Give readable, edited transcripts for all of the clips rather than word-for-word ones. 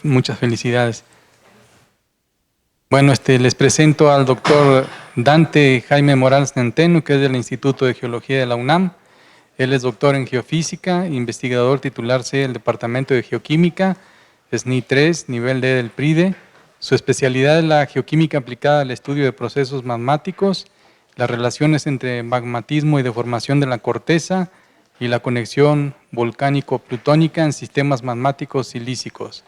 Muchas felicidades. Bueno, les presento al doctor Dante Jaime Morales Centeno, que es del Instituto de Geología de la UNAM. Él es doctor en geofísica, investigador titular C del Departamento de Geoquímica, SNI 3, nivel D del PRIDE. Su especialidad es la geoquímica aplicada al estudio de procesos magmáticos, las relaciones entre magmatismo y deformación de la corteza y la conexión volcánico-plutónica en sistemas magmáticos silícicos.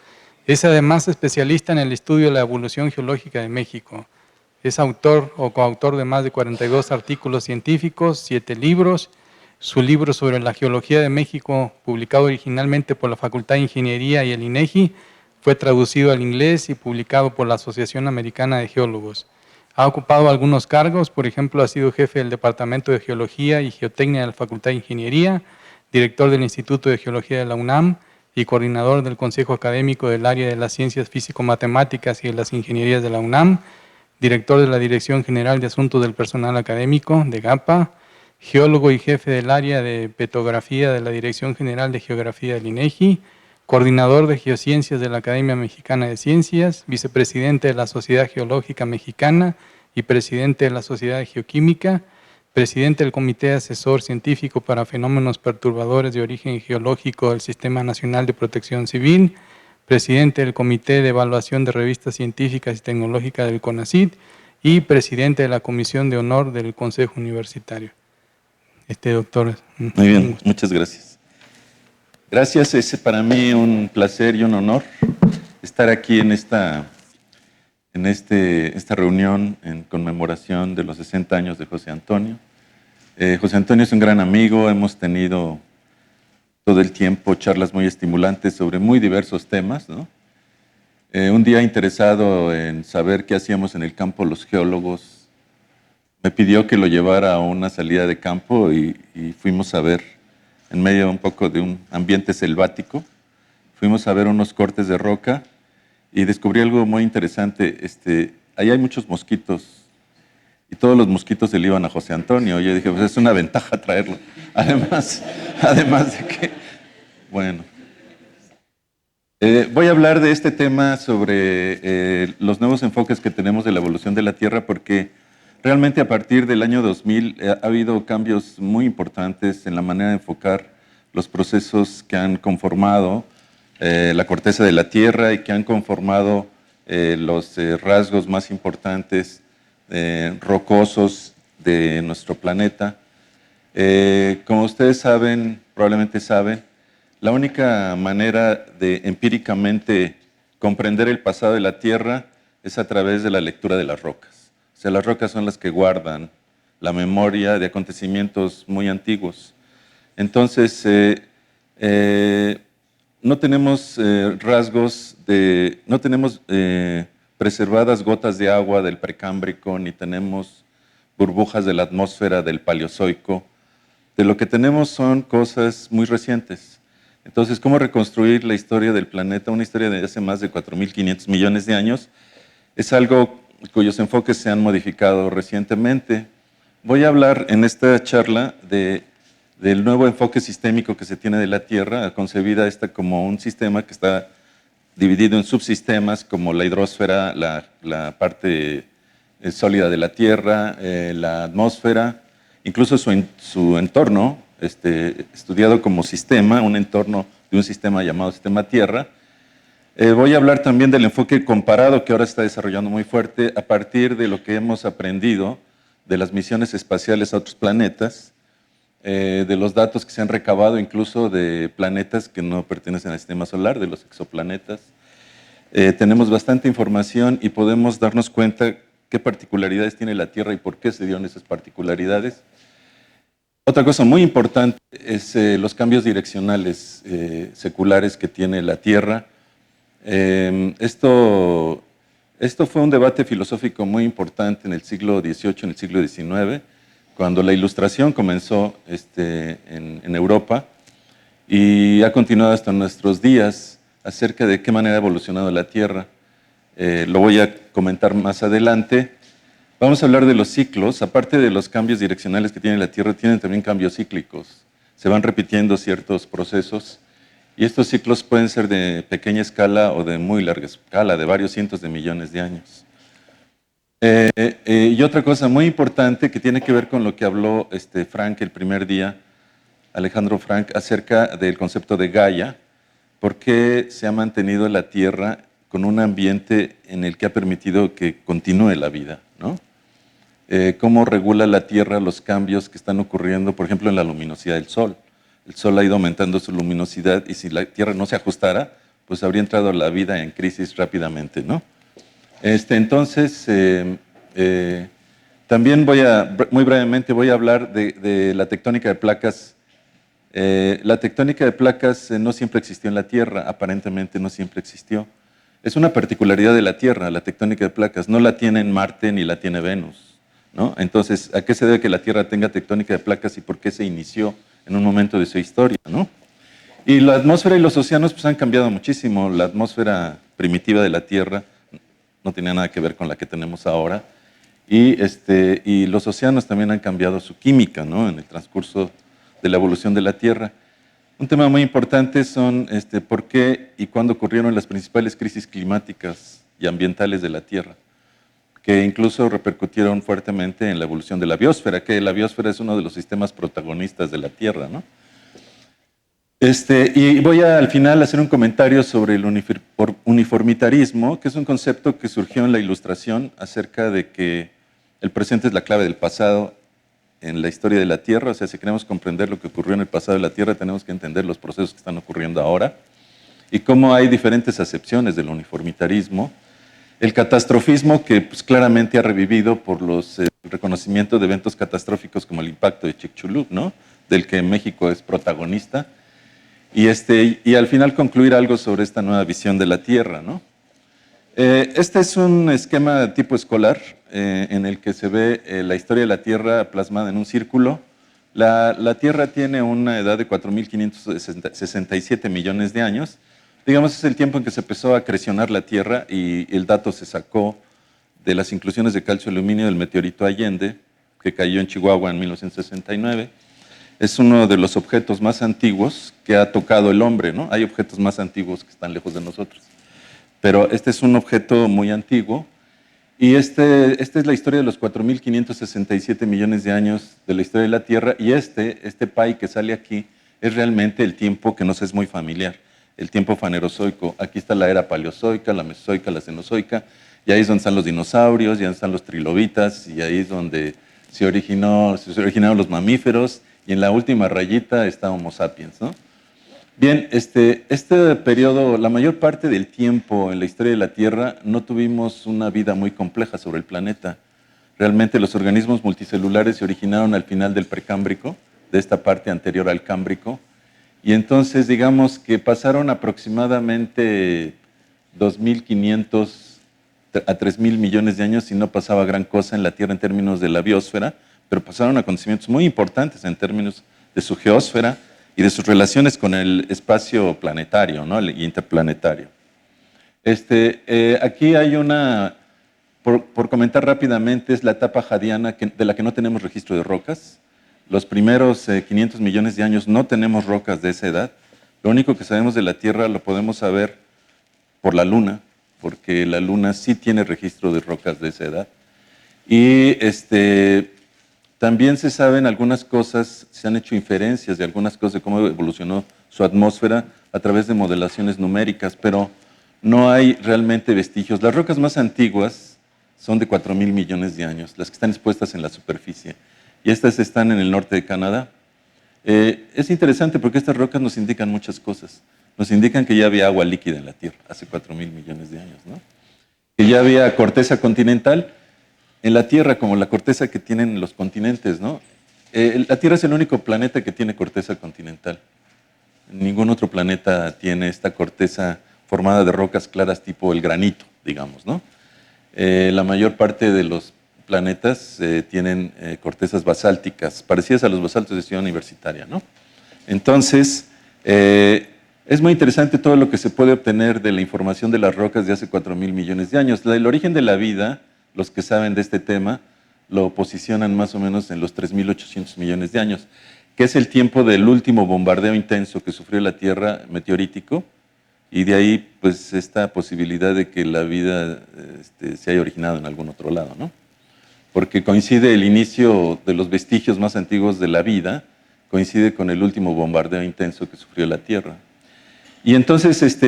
Es además especialista en el estudio de la evolución geológica de México. Es autor o coautor de más de 42 artículos científicos, 7 libros. Su libro sobre la geología de México, publicado originalmente por la Facultad de Ingeniería y el INEGI, fue traducido al inglés y publicado por la Asociación Americana de Geólogos. Ha ocupado algunos cargos, por ejemplo, ha sido jefe del Departamento de Geología y Geotecnia de la Facultad de Ingeniería, director del Instituto de Geología de la UNAM y coordinador del Consejo Académico del Área de las Ciencias Físico-Matemáticas y de las Ingenierías de la UNAM, director de la Dirección General de Asuntos del Personal Académico, de GAPA, geólogo y jefe del área de petrografía de la Dirección General de Geografía del INEGI, coordinador de Geociencias de la Academia Mexicana de Ciencias, vicepresidente de la Sociedad Geológica Mexicana y presidente de la Sociedad de Geoquímica, presidente del Comité Asesor Científico para Fenómenos Perturbadores de Origen Geológico del Sistema Nacional de Protección Civil, presidente del Comité de Evaluación de Revistas Científicas y Tecnológicas del CONACYT y presidente de la Comisión de Honor del Consejo Universitario. Doctor. Muy bien, muchas gracias. Gracias, es para mí un placer y un honor estar aquí en esta reunión en conmemoración de los 60 años de José Antonio. José Antonio es un gran amigo, hemos tenido todo el tiempo charlas muy estimulantes sobre muy diversos temas, ¿no? Un día interesado en saber qué hacíamos en el campo los geólogos, me pidió que lo llevara a una salida de campo y fuimos a ver, en medio un poco de un ambiente selvático, fuimos a ver unos cortes de roca y descubrí algo muy interesante. Ahí hay muchos mosquitos y todos los mosquitos se le iban a José Antonio. Yo dije, pues es una ventaja traerlo. Además de que, bueno. Voy a hablar de este tema sobre los nuevos enfoques que tenemos de la evolución de la Tierra porque realmente a partir del año 2000 ha habido cambios muy importantes en la manera de enfocar los procesos que han conformado la corteza de la Tierra y que han conformado los rasgos más importantes rocosos de nuestro planeta. Como ustedes saben, probablemente saben, la única manera de empíricamente comprender el pasado de la Tierra es a través de la lectura de las rocas. O sea, las rocas son las que guardan la memoria de acontecimientos muy antiguos. Entonces, no tenemos no tenemos preservadas gotas de agua del Precámbrico, ni tenemos burbujas de la atmósfera del Paleozoico. De lo que tenemos son cosas muy recientes. Entonces, ¿cómo reconstruir la historia del planeta? Una historia de hace más de 4.500 millones de años. Es algo cuyos enfoques se han modificado recientemente. Voy a hablar en esta charla del nuevo enfoque sistémico que se tiene de la Tierra, concebida esta como un sistema que está dividido en subsistemas como la hidrosfera, la parte sólida de la Tierra, la atmósfera, incluso su entorno, estudiado como sistema, un entorno de un sistema llamado sistema Tierra. Voy a hablar también del enfoque comparado que ahora está desarrollando muy fuerte a partir de lo que hemos aprendido de las misiones espaciales a otros planetas, de los datos que se han recabado incluso de planetas que no pertenecen al sistema solar, de los exoplanetas. Tenemos bastante información y podemos darnos cuenta qué particularidades tiene la Tierra y por qué se dieron esas particularidades. Otra cosa muy importante es los cambios direccionales seculares que tiene la Tierra. Esto fue un debate filosófico muy importante en el siglo XVIII, en el siglo XIX, cuando la Ilustración comenzó en Europa y ha continuado hasta nuestros días acerca de qué manera ha evolucionado la Tierra. Lo voy a comentar más adelante. Vamos a hablar de los ciclos. Aparte de los cambios direccionales que tiene la Tierra, tienen también cambios cíclicos. Se van repitiendo ciertos procesos Y estos ciclos pueden ser de pequeña escala o de muy larga escala, de varios cientos de millones de años. Y otra cosa muy importante que tiene que ver con lo que habló Frank el primer día, Alejandro Frank, acerca del concepto de Gaia, por qué se ha mantenido la Tierra con un ambiente en el que ha permitido que continúe la vida, ¿no? Cómo regula la Tierra los cambios que están ocurriendo, por ejemplo, en la luminosidad del Sol. El Sol ha ido aumentando su luminosidad y si la Tierra no se ajustara, pues habría entrado la vida en crisis rápidamente, ¿no? Entonces, también muy brevemente voy a hablar de la tectónica de placas. La tectónica de placas no siempre existió en la Tierra, aparentemente no siempre existió. Es una particularidad de la Tierra, la tectónica de placas. No la tiene Marte ni la tiene Venus, ¿no? Entonces, ¿a qué se debe que la Tierra tenga tectónica de placas y por qué se inició en un momento de su historia, ¿no? Y la atmósfera y los océanos pues, han cambiado muchísimo. La atmósfera primitiva de la Tierra no tenía nada que ver con la que tenemos ahora. Y los océanos también han cambiado su química, ¿no? En el transcurso de la evolución de la Tierra. Un tema muy importante son por qué y cuándo ocurrieron las principales crisis climáticas y ambientales de la Tierra, que incluso repercutieron fuertemente en la evolución de la biosfera, que la biosfera es uno de los sistemas protagonistas de la Tierra, ¿no? Y voy al final a hacer un comentario sobre el uniformitarismo, que es un concepto que surgió en la Ilustración acerca de que el presente es la clave del pasado en la historia de la Tierra. O sea, si queremos comprender lo que ocurrió en el pasado de la Tierra, tenemos que entender los procesos que están ocurriendo ahora y cómo hay diferentes acepciones del uniformitarismo. El catastrofismo, que pues, claramente ha revivido por los reconocimientos de eventos catastróficos como el impacto de Chicxulub, ¿no? Del que México es protagonista. Y al final concluir algo sobre esta nueva visión de la Tierra, ¿no? Este es un esquema tipo escolar en el que se ve la historia de la Tierra plasmada en un círculo. La Tierra tiene una edad de 4.567 millones de años. Digamos, es el tiempo en que se empezó a acrecionar la Tierra y el dato se sacó de las inclusiones de calcio y aluminio del meteorito Allende, que cayó en Chihuahua en 1969. Es uno de los objetos más antiguos que ha tocado el hombre, ¿no? Hay objetos más antiguos que están lejos de nosotros, pero este es un objeto muy antiguo y esta es la historia de los 4.567 millones de años de la historia de la Tierra y este pie que sale aquí es realmente el tiempo que nos es muy familiar, el tiempo fanerozoico. Aquí está la era paleozoica, la mesozoica, la cenozoica, y ahí es donde están los dinosaurios, ya están los trilobitas, y ahí es donde se originaron los mamíferos, y en la última rayita está Homo sapiens, ¿no? Bien, este periodo, la mayor parte del tiempo en la historia de la Tierra no tuvimos una vida muy compleja sobre el planeta. Realmente los organismos multicelulares se originaron al final del Precámbrico, de esta parte anterior al Cámbrico, y entonces digamos que pasaron aproximadamente 2.500 a 3.000 millones de años y no pasaba gran cosa en la Tierra en términos de la biosfera, pero pasaron acontecimientos muy importantes en términos de su geósfera y de sus relaciones con el espacio planetario, ¿no? El interplanetario. Aquí hay una, por comentar rápidamente, es la etapa jadiana de la que no tenemos registro de rocas. Los primeros 500 millones de años no tenemos rocas de esa edad. Lo único que sabemos de la Tierra lo podemos saber por la Luna, porque la Luna sí tiene registro de rocas de esa edad. Y también se saben algunas cosas, se han hecho inferencias de algunas cosas de cómo evolucionó su atmósfera a través de modelaciones numéricas, pero no hay realmente vestigios. Las rocas más antiguas son de 4.000 millones de años, las que están expuestas en la superficie, y estas están en el norte de Canadá. Es interesante porque estas rocas nos indican muchas cosas. Nos indican que ya había agua líquida en la Tierra hace 4.000 millones de años, ¿no? Que ya había corteza continental en la Tierra, como la corteza que tienen los continentes, ¿no? La Tierra es el único planeta que tiene corteza continental. Ningún otro planeta tiene esta corteza formada de rocas claras tipo el granito, digamos, ¿no? La mayor parte de los planetas tienen cortezas basálticas, parecidas a los basaltos de Ciudad Universitaria, ¿no? Entonces, es muy interesante todo lo que se puede obtener de la información de las rocas de hace 4.000 millones de años. El origen de la vida, los que saben de este tema, lo posicionan más o menos en los 3.800 millones de años. que es el tiempo del último bombardeo intenso que sufrió la Tierra meteorítico, y de ahí pues esta posibilidad de que la vida se haya originado en algún otro lado, ¿no? Porque coincide el inicio de los vestigios más antiguos de la vida, coincide con el último bombardeo intenso que sufrió la Tierra. Y entonces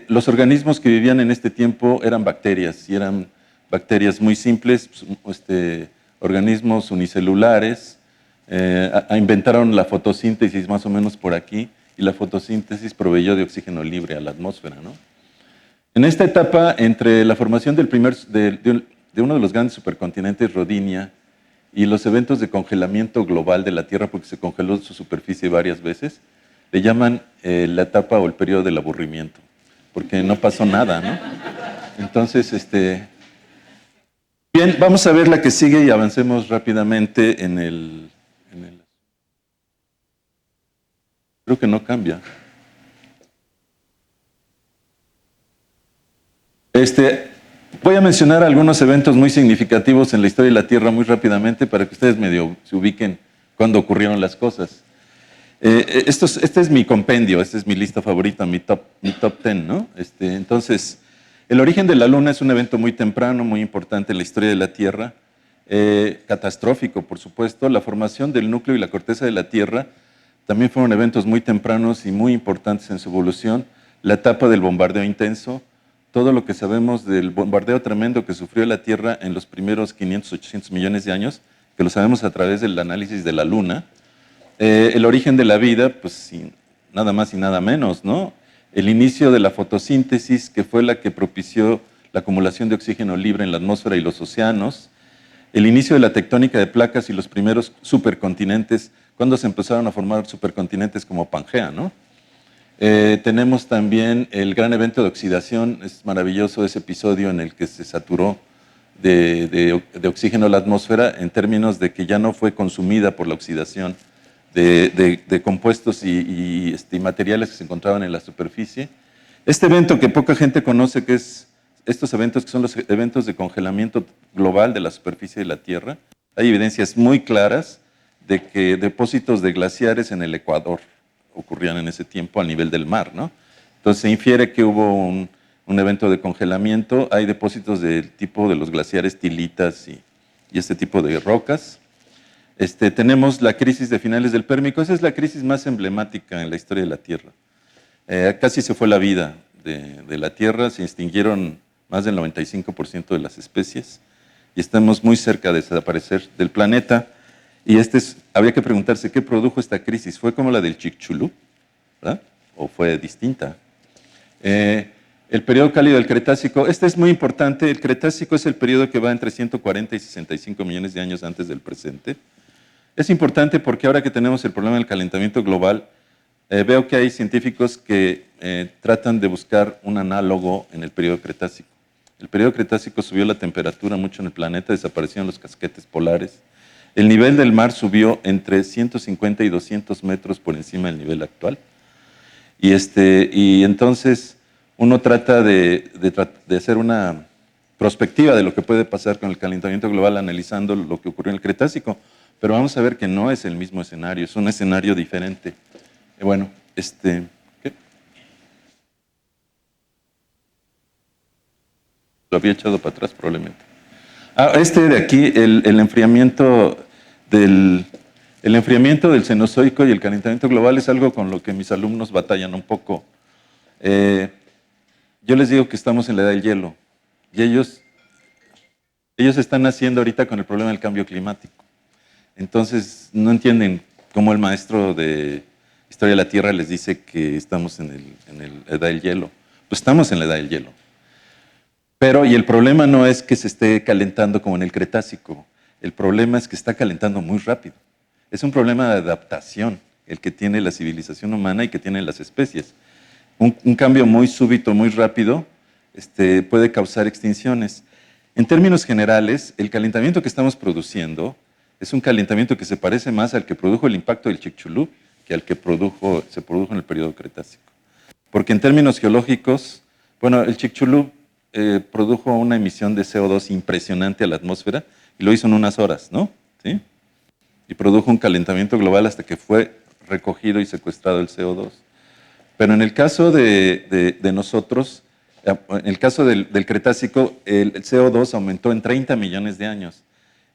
los organismos que vivían en este tiempo eran bacterias, y eran bacterias muy simples, organismos unicelulares. Inventaron la fotosíntesis más o menos por aquí, y la fotosíntesis proveyó de oxígeno libre a la atmósfera, ¿no? En esta etapa, entre la formación de uno de los grandes supercontinentes, Rodinia, y los eventos de congelamiento global de la Tierra, porque se congeló su superficie varias veces, le llaman la etapa o el periodo del aburrimiento, porque no pasó nada, ¿no? Entonces, bien, vamos a ver la que sigue y avancemos rápidamente en el... Creo que no cambia. Voy a mencionar algunos eventos muy significativos en la historia de la Tierra muy rápidamente para que ustedes medio se ubiquen cuando ocurrieron las cosas. Este es mi compendio, esta es mi lista favorita, mi top 10, ¿no? Entonces, el origen de la Luna es un evento muy temprano, muy importante en la historia de la Tierra, catastrófico, por supuesto. La formación del núcleo y la corteza de la Tierra también fueron eventos muy tempranos y muy importantes en su evolución. La etapa del bombardeo intenso, todo lo que sabemos del bombardeo tremendo que sufrió la Tierra en los primeros 500, 800 millones de años, que lo sabemos a través del análisis de la Luna. El origen de la vida, pues nada más y nada menos, ¿no? El inicio de la fotosíntesis, que fue la que propició la acumulación de oxígeno libre en la atmósfera y los océanos. El inicio de la tectónica de placas y los primeros supercontinentes, cuando se empezaron a formar supercontinentes como Pangea, ¿no? Tenemos también el gran evento de oxidación. Es maravilloso ese episodio en el que se saturó de oxígeno la atmósfera, en términos de que ya no fue consumida por la oxidación de compuestos y materiales que se encontraban en la superficie. Este evento que poca gente conoce, que es estos eventos que son los eventos de congelamiento global de la superficie de la Tierra. Hay evidencias muy claras de que depósitos de glaciares en el Ecuador ocurrían en ese tiempo a nivel del mar, ¿no? Entonces se infiere que hubo un evento de congelamiento. Hay depósitos del tipo de los glaciares tilitas y este tipo de rocas. Tenemos la crisis de finales del Pérmico. Esa es la crisis más emblemática en la historia de la Tierra. Casi se fue la vida de la Tierra, se extinguieron más del 95% de las especies y estamos muy cerca de desaparecer del planeta. Y habría que preguntarse qué produjo esta crisis. ¿Fue como la del Chicxulub, ¿verdad? ¿O fue distinta? El periodo cálido del Cretácico, este es muy importante. El Cretácico es el periodo que va entre 140 y 65 millones de años antes del presente. Es importante porque ahora que tenemos el problema del calentamiento global, veo que hay científicos que tratan de buscar un análogo en el periodo Cretácico. El periodo Cretácico subió la temperatura mucho en el planeta, desaparecieron los casquetes polares. El nivel del mar subió entre 150 y 200 metros por encima del nivel actual. Y entonces uno trata de hacer una prospectiva de lo que puede pasar con el calentamiento global analizando lo que ocurrió en el Cretácico. Pero vamos a ver que no es el mismo escenario, es un escenario diferente. Bueno, ¿qué? Lo había echado para atrás probablemente. De aquí, el enfriamiento del Cenozoico y el calentamiento global es algo con lo que mis alumnos batallan un poco. Yo les digo que estamos en la edad del hielo y ellos están naciendo ahorita con el problema del cambio climático. Entonces no entienden cómo el maestro de Historia de la Tierra les dice que estamos en la edad del hielo. Pues estamos en la edad del hielo. Y el problema no es que se esté calentando como en el Cretácico. El problema es que está calentando muy rápido. Es un problema de adaptación el que tiene la civilización humana y que tienen las especies. Un cambio muy súbito, muy rápido, puede causar extinciones. En términos generales, el calentamiento que estamos produciendo es un calentamiento que se parece más al que produjo el impacto del Chicxulub que al que se produjo en el periodo Cretácico. Porque en términos geológicos, bueno, el Chicxulub produjo una emisión de CO2 impresionante a la atmósfera y lo hizo en unas horas, ¿no? ¿Sí? Y produjo un calentamiento global hasta que fue recogido y secuestrado el CO2. Pero en el caso de nosotros, en el caso del Cretácico, el CO2 aumentó en 30 millones de años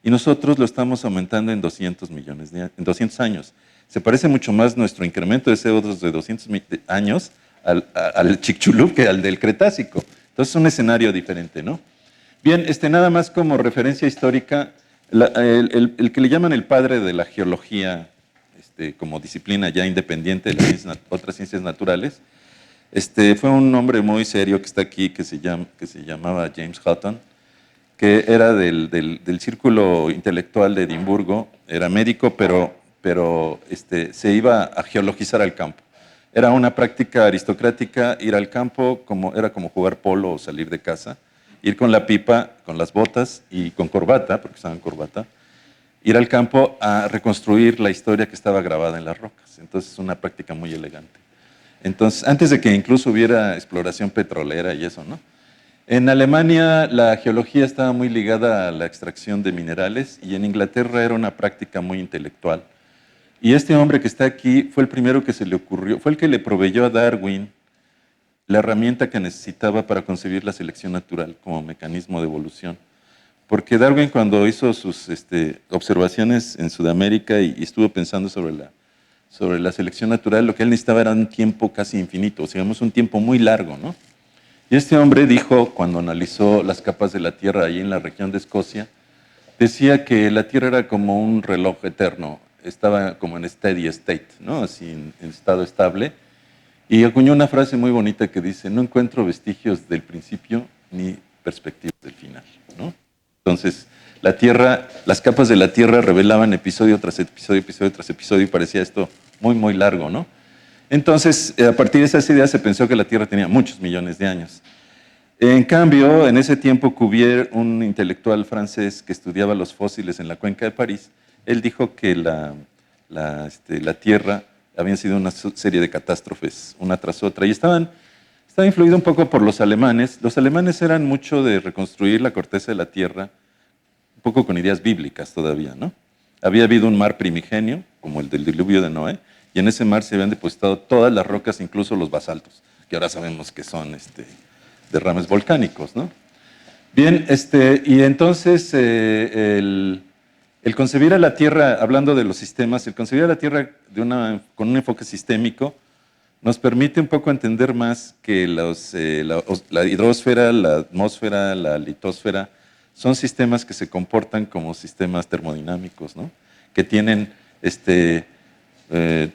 y nosotros lo estamos aumentando en 200 millones en 200 años. Se parece mucho más nuestro incremento de CO2 de 200 años al Chicxulub que al del Cretácico. Entonces es un escenario diferente, ¿no? Bien, nada más como referencia histórica, el que le llaman el padre de la geología como disciplina ya independiente de las otras ciencias naturales, fue un hombre muy serio que está aquí, que se llamaba James Hutton, que era del círculo intelectual de Edimburgo, era médico, pero se iba a geologizar al campo. Era una práctica aristocrática ir al campo, era como jugar polo o salir de casa, ir con la pipa, con las botas y con corbata, porque usaban corbata, ir al campo a reconstruir la historia que estaba grabada en las rocas. Entonces es una práctica muy elegante. Entonces, antes de que incluso hubiera exploración petrolera y eso, ¿no? En Alemania la geología estaba muy ligada a la extracción de minerales y en Inglaterra era una práctica muy intelectual. Y este hombre que está aquí fue el primero que se le ocurrió, fue el que le proveyó a Darwin la herramienta que necesitaba para concebir la selección natural como mecanismo de evolución. Porque Darwin, cuando hizo sus observaciones en Sudamérica y estuvo pensando sobre la selección natural, lo que él necesitaba era un tiempo casi infinito, o sea, digamos un tiempo muy largo, ¿no? Y este hombre dijo, cuando analizó las capas de la Tierra ahí en la región de Escocia, decía que la Tierra era como un reloj eterno, estaba como en steady state, ¿no? Así en estado estable. Y acuñó una frase muy bonita que dice, no encuentro vestigios del principio ni perspectivas del final, ¿no? Entonces, la Tierra, las capas de la Tierra revelaban episodio tras episodio, episodio tras episodio, y parecía esto muy, muy largo, ¿no? Entonces, a partir de esas ideas se pensó que la Tierra tenía muchos millones de años. En cambio, en ese tiempo, Cuvier, un intelectual francés que estudiaba los fósiles en la cuenca de París, él dijo que la Tierra había sido una serie de catástrofes, una tras otra, y estaba influido un poco por los alemanes. Los alemanes eran mucho de reconstruir la corteza de la Tierra, un poco con ideas bíblicas todavía, ¿no? Había habido un mar primigenio, como el del diluvio de Noé, y en ese mar se habían depositado todas las rocas, incluso los basaltos, que ahora sabemos que son derrames volcánicos, ¿no? Bien, y entonces el concebir a la Tierra, hablando de los sistemas, el concebir a la Tierra con un enfoque sistémico nos permite un poco entender más que la hidrosfera, la atmósfera, la litosfera, son sistemas que se comportan como sistemas termodinámicos, ¿no? Que tienen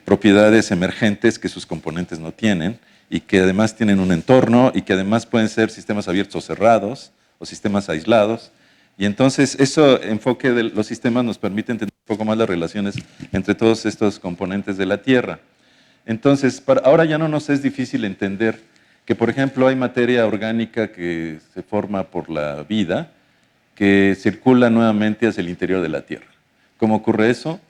propiedades emergentes que sus componentes no tienen y que además tienen un entorno y que además pueden ser sistemas abiertos o cerrados o sistemas aislados. Y entonces ese enfoque de los sistemas nos permite entender un poco más las relaciones entre todos estos componentes de la Tierra. Entonces, ahora ya no nos es difícil entender que, por ejemplo, hay materia orgánica que se forma por la vida que circula nuevamente hacia el interior de la Tierra. ¿Cómo ocurre eso?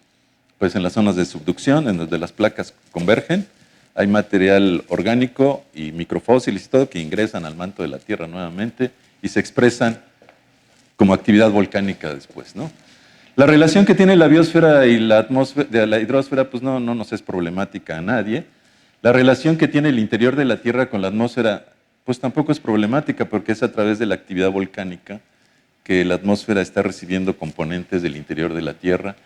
Pues en las zonas de subducción, en donde las placas convergen, hay material orgánico y microfósiles y todo que ingresan al manto de la Tierra nuevamente y se expresan como actividad volcánica después, ¿no? La relación que tiene la biosfera y la atmósfera, la hidrosfera, pues no nos es problemática a nadie. La relación que tiene el interior de la Tierra con la atmósfera, pues tampoco es problemática porque es a través de la actividad volcánica que la atmósfera está recibiendo componentes del interior de la Tierra.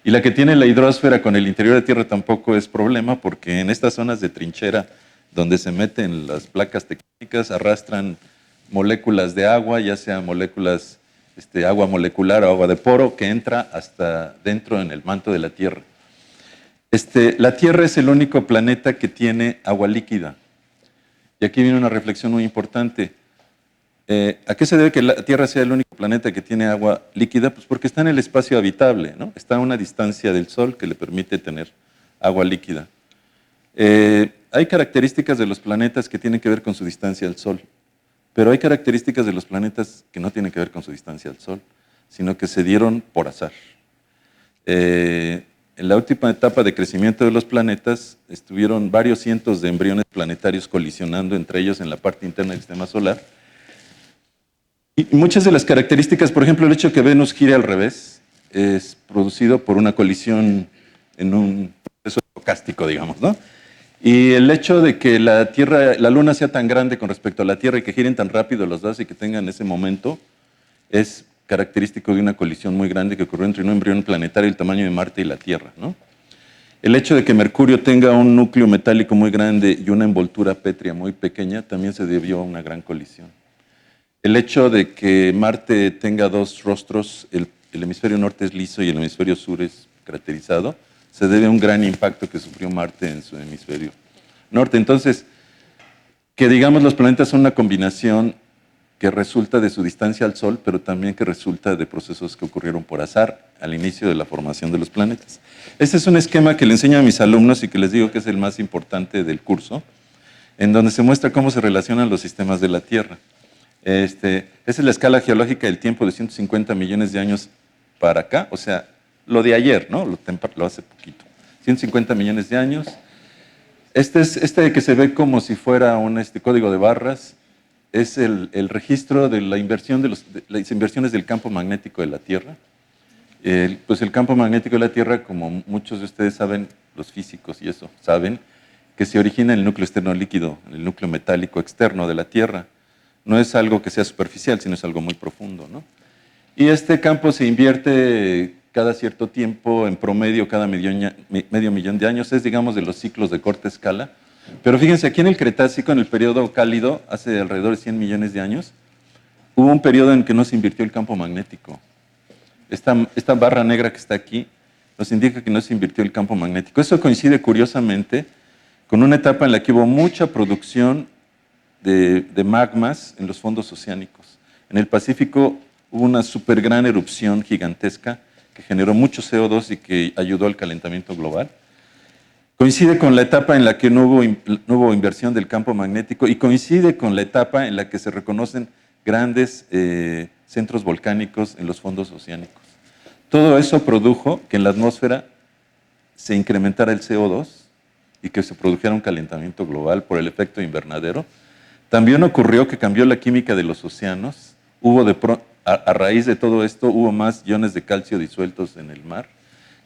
Y la que tiene la hidrosfera con el interior de la Tierra tampoco es problema porque en estas zonas de trinchera donde se meten las placas tectónicas arrastran moléculas de agua, ya sea moléculas, agua molecular o agua de poro, que entra hasta dentro en el manto de la Tierra. La Tierra es el único planeta que tiene agua líquida. Y aquí viene una reflexión muy importante. ¿A qué se debe que la Tierra sea el único planeta que tiene agua líquida? Pues porque está en el espacio habitable, ¿no? Está a una distancia del Sol que le permite tener agua líquida. Hay características de los planetas que tienen que ver con su distancia al Sol, pero hay características de los planetas que no tienen que ver con su distancia al Sol, sino que se dieron por azar. En la última etapa de crecimiento de los planetas estuvieron varios cientos de embriones planetarios colisionando entre ellos en la parte interna del sistema solar. Y muchas de las características, por ejemplo, el hecho de que Venus gire al revés, es producido por una colisión en un eso es estocástico, digamos, ¿no? Y el hecho de que la Luna sea tan grande con respecto a la Tierra y que giren tan rápido los dos y que tengan ese momento es característico de una colisión muy grande que ocurrió entre un embrión planetario del tamaño de Marte y la Tierra, ¿no? El hecho de que Mercurio tenga un núcleo metálico muy grande y una envoltura pétrea muy pequeña también se debió a una gran colisión. El hecho de que Marte tenga dos rostros, el hemisferio norte es liso y el hemisferio sur es caracterizado, se debe a un gran impacto que sufrió Marte en su hemisferio norte. Entonces, que digamos los planetas son una combinación que resulta de su distancia al Sol, pero también que resulta de procesos que ocurrieron por azar al inicio de la formación de los planetas. Este es un esquema que le enseño a mis alumnos y que les digo que es el más importante del curso, en donde se muestra cómo se relacionan los sistemas de la Tierra. Esa es la escala geológica del tiempo de 150 millones de años para acá, o sea, lo de ayer, ¿no? Lo hace poquito. 150 millones de años. Este que se ve como si fuera un código de barras es el registro de la inversión de las inversiones del campo magnético de la Tierra. Pues el campo magnético de la Tierra, como muchos de ustedes saben, los físicos y eso saben, que se origina en el núcleo externo líquido, en el núcleo metálico externo de la Tierra. No es algo que sea superficial, sino es algo muy profundo, ¿no? Y este campo se invierte cada cierto tiempo, en promedio cada medio millón de años, es digamos de los ciclos de corta escala. Pero fíjense, aquí en el Cretácico, en el periodo cálido, hace alrededor de 100 millones de años, hubo un periodo en que no se invirtió el campo magnético. Esta barra negra que está aquí nos indica que no se invirtió el campo magnético. Eso coincide curiosamente con una etapa en la que hubo mucha producción de magmas en los fondos oceánicos. En el Pacífico hubo una súper gran erupción gigantesca que generó mucho CO2 y que ayudó al calentamiento global. Coincide con la etapa en la que no hubo inversión del campo magnético y coincide con la etapa en la que se reconocen grandes centros volcánicos en los fondos oceánicos. Todo eso produjo que en la atmósfera se incrementara el CO2 y que se produjera un calentamiento global por el efecto invernadero. También ocurrió que cambió la química de los océanos. A raíz de todo esto hubo más iones de calcio disueltos en el mar.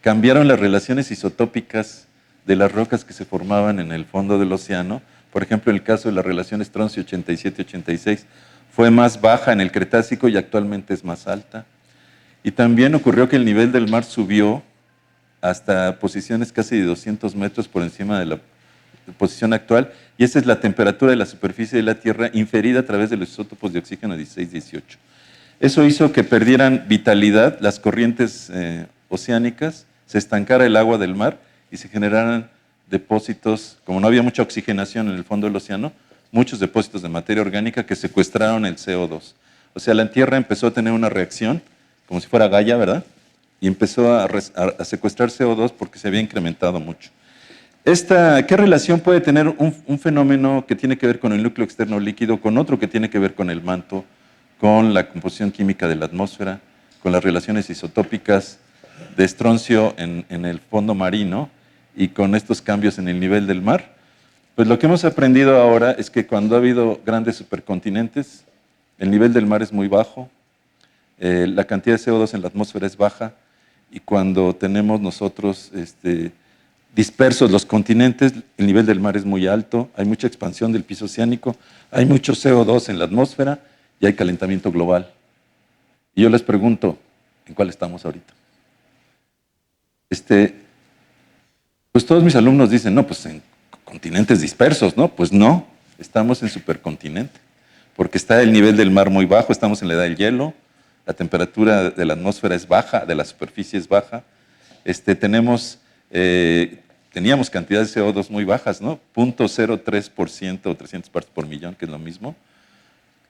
Cambiaron las relaciones isotópicas de las rocas que se formaban en el fondo del océano. Por ejemplo, en el caso de la relación estroncio 87-86, fue más baja en el Cretácico y actualmente es más alta. Y también ocurrió que el nivel del mar subió hasta posiciones casi de 200 metros por encima de la posición actual, y esa es la temperatura de la superficie de la Tierra inferida a través de los isótopos de oxígeno 16-18. Eso hizo que perdieran vitalidad las corrientes oceánicas, se estancara el agua del mar y se generaran depósitos, como no había mucha oxigenación en el fondo del océano, muchos depósitos de materia orgánica que secuestraron el CO2. O sea, la Tierra empezó a tener una reacción, como si fuera Gaia, ¿verdad? Y empezó a secuestrar CO2 porque se había incrementado mucho. ¿Qué relación puede tener un fenómeno que tiene que ver con el núcleo externo líquido con otro que tiene que ver con el manto, con la composición química de la atmósfera, con las relaciones isotópicas de estroncio en el fondo marino y con estos cambios en el nivel del mar? Pues lo que hemos aprendido ahora es que cuando ha habido grandes supercontinentes, el nivel del mar es muy bajo, la cantidad de CO2 en la atmósfera es baja, y cuando tenemos nosotros dispersos los continentes, el nivel del mar es muy alto, hay mucha expansión del piso oceánico, hay mucho CO2 en la atmósfera y hay calentamiento global. Y yo les pregunto, ¿en cuál estamos ahorita? Pues todos mis alumnos dicen, no, pues en continentes dispersos, ¿no? Pues no, estamos en supercontinente, porque está el nivel del mar muy bajo, estamos en la edad del hielo, la temperatura de la atmósfera es baja, de la superficie es baja, teníamos cantidades de CO2 muy bajas, ¿no? 0.03% o 300 partes por millón, que es lo mismo,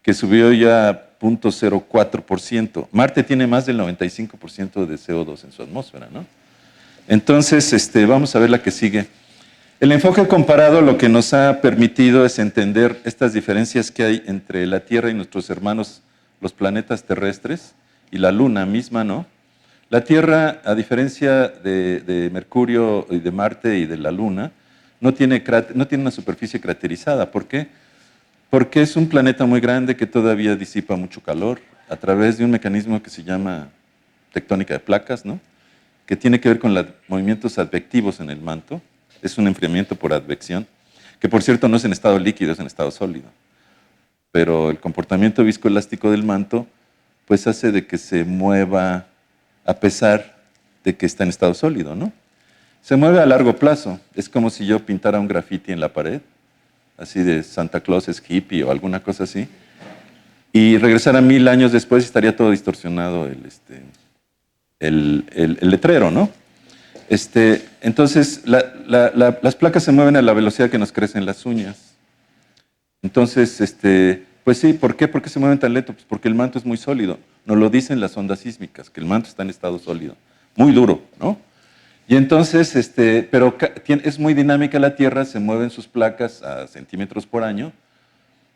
que subió ya a 0.04%. Marte tiene más del 95% de CO2 en su atmósfera, ¿no? Entonces, vamos a ver la que sigue. El enfoque comparado lo que nos ha permitido es entender estas diferencias que hay entre la Tierra y nuestros hermanos, los planetas terrestres, y la Luna misma, ¿no? La Tierra, a diferencia de Mercurio y de Marte y de la Luna, no tiene una superficie craterizada. ¿Por qué? Porque es un planeta muy grande que todavía disipa mucho calor a través de un mecanismo que se llama tectónica de placas, ¿no? que tiene que ver con los movimientos advectivos en el manto. Es un enfriamiento por advección, que por cierto no es en estado líquido, es en estado sólido. Pero el comportamiento viscoelástico del manto pues hace de que se mueva a pesar de que está en estado sólido, ¿no? Se mueve a largo plazo. Es como si yo pintara un grafiti en la pared, así de Santa Claus es hippie o alguna cosa así, y regresara 1000 años después y estaría todo distorsionado el letrero, ¿no? Entonces, las placas se mueven a la velocidad que nos crecen las uñas. Entonces, pues sí, ¿por qué? ¿Por qué se mueven tan lento? Pues porque el manto es muy sólido. Nos lo dicen las ondas sísmicas, que el manto está en estado sólido. Muy duro, ¿no? Y entonces, pero es muy dinámica la Tierra, se mueven sus placas a centímetros por año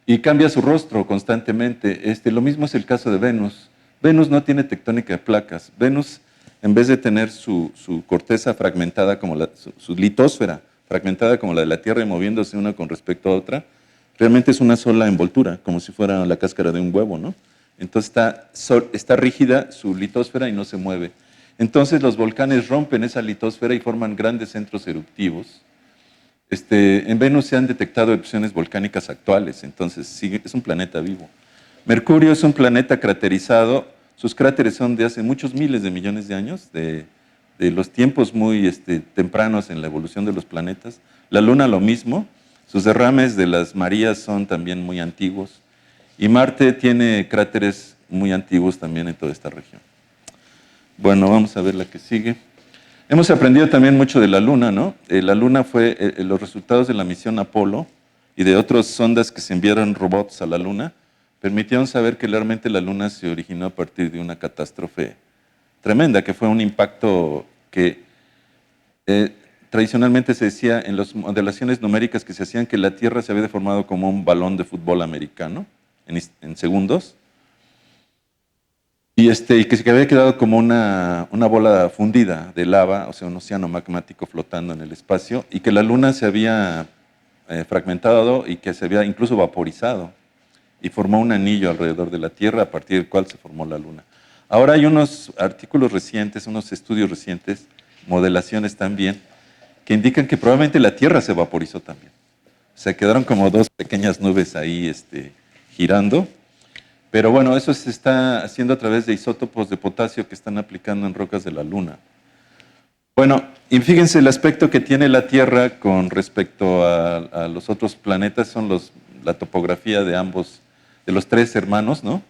y cambia su rostro constantemente. Lo mismo es el caso de Venus. Venus no tiene tectónica de placas. Venus, en vez de tener su corteza fragmentada, como su litosfera fragmentada como la de la Tierra y moviéndose una con respecto a otra, realmente es una sola envoltura, como si fuera la cáscara de un huevo, ¿no? Entonces está rígida su litosfera y no se mueve. Entonces los volcanes rompen esa litosfera y forman grandes centros eruptivos. En Venus se han detectado erupciones volcánicas actuales, entonces es un planeta vivo. Mercurio es un planeta craterizado, sus cráteres son de hace muchos miles de millones de años, de los tiempos muy tempranos en la evolución de los planetas. La Luna lo mismo, sus derrames de las Marías son también muy antiguos. Y Marte tiene cráteres muy antiguos también en toda esta región. Bueno, vamos a ver la que sigue. Hemos aprendido también mucho de la Luna, ¿no? La Luna fue los resultados de la misión Apolo y de otras sondas que se enviaron robots a la Luna, permitieron saber que realmente la Luna se originó a partir de una catástrofe tremenda, que fue un impacto que tradicionalmente se decía en las modelaciones numéricas que se hacían que la Tierra se había deformado como un balón de fútbol americano en segundos, y que se había quedado como una bola fundida de lava, o sea, un océano magmático flotando en el espacio, y que la Luna se había fragmentado y que se había incluso vaporizado, y formó un anillo alrededor de la Tierra a partir del cual se formó la Luna. Ahora hay unos artículos recientes, unos estudios recientes, modelaciones también, que indican que probablemente la Tierra se vaporizó también. O sea, quedaron como dos pequeñas nubes ahí girando. Pero bueno, eso se está haciendo a través de isótopos de potasio que están aplicando en rocas de la Luna. Bueno, y fíjense el aspecto que tiene la Tierra con respecto a los otros planetas, son la topografía de ambos, de los tres hermanos, ¿no?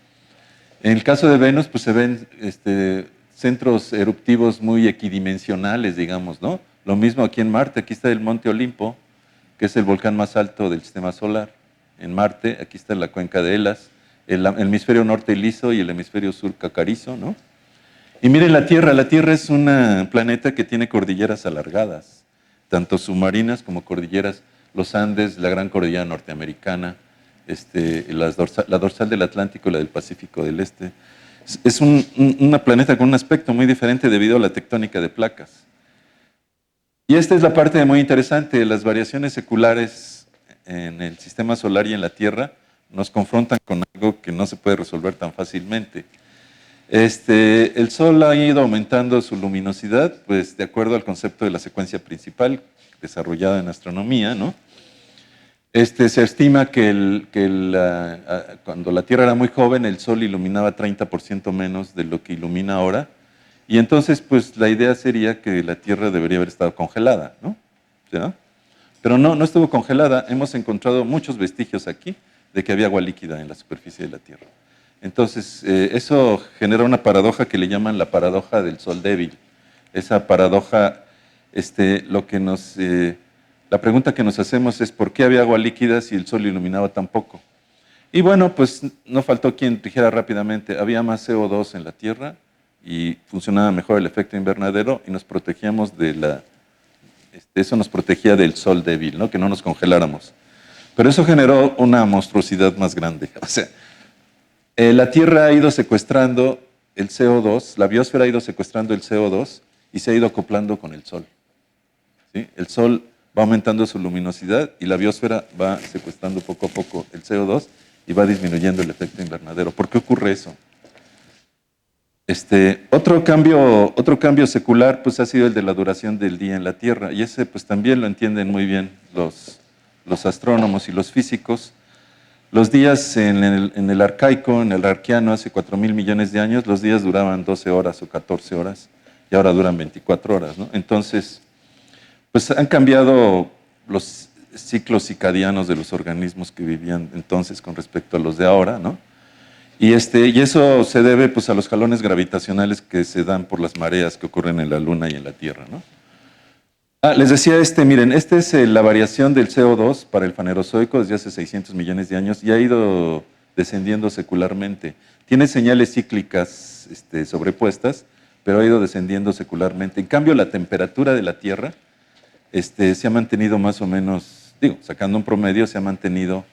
En el caso de Venus, pues se ven centros eruptivos muy equidimensionales, digamos, ¿no? Lo mismo aquí en Marte, aquí está el Monte Olimpo, que es el volcán más alto del sistema solar. En Marte, aquí está la cuenca de Elas, el hemisferio norte liso y el hemisferio sur cacarizo, ¿no? Y miren la Tierra es un planeta que tiene cordilleras alargadas, tanto submarinas como cordilleras, los Andes, la gran cordillera norteamericana, la dorsal del Atlántico y la del Pacífico del Este. Es un planeta con un aspecto muy diferente debido a la tectónica de placas. Y esta es la parte muy interesante, las variaciones seculares en el sistema solar y en la Tierra nos confrontan con algo que no se puede resolver tan fácilmente. El Sol ha ido aumentando su luminosidad, pues de acuerdo al concepto de la secuencia principal desarrollada en astronomía, ¿no? Se estima que cuando la Tierra era muy joven, el Sol iluminaba 30% menos de lo que ilumina ahora, y entonces pues la idea sería que la Tierra debería haber estado congelada, ¿no? ¿Sí? Pero no estuvo congelada, hemos encontrado muchos vestigios aquí de que había agua líquida en la superficie de la Tierra. Entonces, eso genera una paradoja que le llaman la paradoja del Sol débil. Esa paradoja, la pregunta que nos hacemos es ¿por qué había agua líquida si el Sol iluminaba tan poco? Y bueno, pues no faltó quien dijera rápidamente, había más CO2 en la Tierra y funcionaba mejor el efecto invernadero y nos protegíamos eso nos protegía del Sol débil, ¿no? Que no nos congeláramos. Pero eso generó una monstruosidad más grande. O sea, la Tierra ha ido secuestrando el CO2, la biosfera ha ido secuestrando el CO2 y se ha ido acoplando con el Sol. ¿Sí? El Sol va aumentando su luminosidad y la biosfera va secuestrando poco a poco el CO2 y va disminuyendo el efecto invernadero. ¿Por qué ocurre eso? Otro cambio secular pues, ha sido el de la duración del día en la Tierra, y ese pues, también lo entienden muy bien los astrónomos y los físicos. Los días en el arcaico, en el arqueano, hace 4.000 millones de años, los días duraban 12 horas o 14 horas, y ahora duran 24 horas, ¿no? Entonces, pues han cambiado los ciclos circadianos de los organismos que vivían entonces con respecto a los de ahora, ¿no? Y eso se debe pues, a los jalones gravitacionales que se dan por las mareas que ocurren en la Luna y en la Tierra, ¿no? Les decía miren, esta es la variación del CO2 para el Fanerozoico desde hace 600 millones de años y ha ido descendiendo secularmente. Tiene señales cíclicas sobrepuestas, pero ha ido descendiendo secularmente. En cambio, la temperatura de la Tierra se ha mantenido más o menos, sacando un promedio, se ha mantenido